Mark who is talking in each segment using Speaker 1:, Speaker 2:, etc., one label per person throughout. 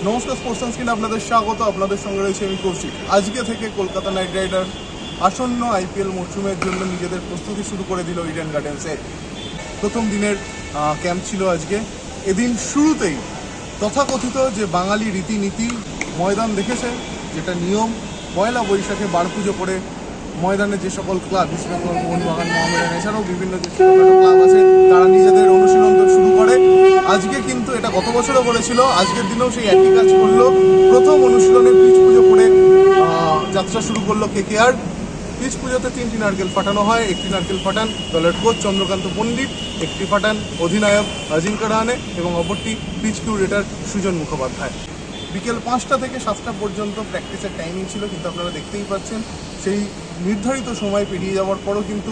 Speaker 1: নমস্কার, স্পোর্টস সানস্ক্রিনে আপনাদের স্বাগত। আপনাদের সঙ্গে রয়েছে আমি কৌশিক। আজকে থেকে কলকাতা নাইট রাইডার্স আসন্ন আইপিএল মরশুমের জন্য নিজেদের প্রস্তুতি শুরু করে দিল ইডেন গার্ডেন্সে। প্রথম দিনের ক্যাম্প ছিল আজকে। এদিন শুরুতেই তথাকথিত যে বাঙালি রীতিনীতি ময়দান দেখেছে, যেটা নিয়ম, পয়লা বৈশাখে বার পুজো করে ময়দানে যে সকল ক্লাব, ইস্ট বেঙ্গল, মোহনবাগান, মোহামেডান, এছাড়াও বিভিন্ন যে ছোটখাটো ক্লাব আছে তারা নিজেদের অনুশীলন শুরু করে। আজকে কিন্তু এটা গত বছরও বলেছিল, আজকের দিনেও সেই একই কাজ করলো। প্রথম অনুশীলনে পিচ পুজো করে যাত্রা শুরু করলো কেকেআর। পিচ পুজোতে 3টি নারকেল ফাটানো হয়। একটি নারকেল ফাটান দলের কোচ চন্দ্রকান্ত পণ্ডিত, একটি ফাটান অধিনায়ক অজিঙ্ক্য রাহানে এবং অপরটি পিচ কিউরেটর সুজন মুখোপাধ্যায়। বিকেল 5টা থেকে 7টা পর্যন্ত প্র্যাকটিসের টাইমিং ছিল, কিন্তু আপনারা দেখতেই পাচ্ছেন সেই নির্ধারিত সময় পেরিয়ে যাওয়ার পরও কিন্তু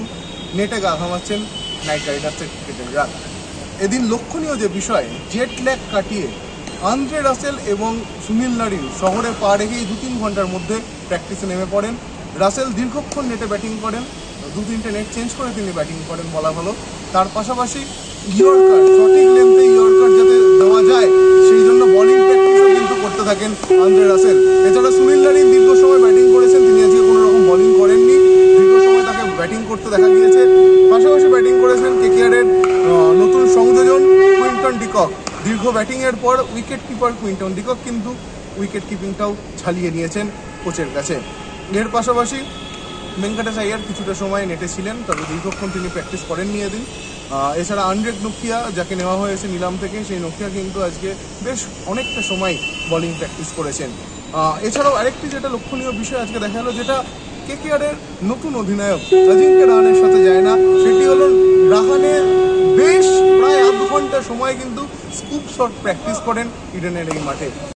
Speaker 1: নেটে গা ঘামাচ্ছেন নাইট রাইডার্সের ক্রিকেটাররা। এদিন লক্ষণীয় যে বিষয়, জেট ল্যাগ কাটিয়ে আন্দ্রে রাসেল এবং সুনীল নারিন শহরে পা রেখেই 2-3 ঘন্টার মধ্যে প্র্যাকটিসে নেমে পড়েন। রাসেল দীর্ঘক্ষণ নেটে ব্যাটিং করেন, 2-3টে নেট চেঞ্জ করে তিনি ব্যাটিং করেন বলা ভালো। তার পাশাপাশি ইয়র্কার, সঠিক লেন্থে ইয়র্কার যাতে দেওয়া যায় সেই জন্য বলিং প্র্যাকটিসও কিন্তু করতে থাকেন আন্দ্রে রাসেল। এছাড়া সুনীল নারিন দীর্ঘ সময় ব্যাটিং করেছেন, তিনি আজকে কোনো রকম বলিং করেননি, দীর্ঘ সময় তাকে ব্যাটিং করতে দেখা গিয়েছে। পাশাপাশি ব্যাটিং করেছেন কেকেআরের নতুন সংযোজন কুইন্টন ডিকক। দীর্ঘ ব্যাটিংয়ের পর উইকেট কিপার কুইন্টন ডিকক কিন্তু উইকেট কিপিংটাও ঝালিয়ে নিয়েছেন কোচের কাছে। এর পাশাপাশি ভেঙ্কটেশ আইয়ার কিছুটা সময় নেটে ছিলেন, তবে দীর্ঘক্ষণ তিনি প্র্যাকটিস করেননি এদিন। এছাড়া আন্ড্রেক নোকিয়া, যাকে নেওয়া হয়েছে নিলাম থেকে, সেই নোকিয়া কিন্তু আজকে বেশ অনেকটা সময় বোলিং প্র্যাকটিস করেছেন। এছাড়াও আরেকটি যেটা লক্ষণীয় বিষয় আজকে দেখা গেল, যেটা কেকেআরের নতুন অধিনায়ক অজিঙ্ক্য রাহানের সাথে যায় না, সেটি হলো রাহানে বেশ প্রায় আধ ঘন্টা সময় কিন্তু স্কুপ শট প্র্যাকটিস করেন ইডেনের এই মাঠে।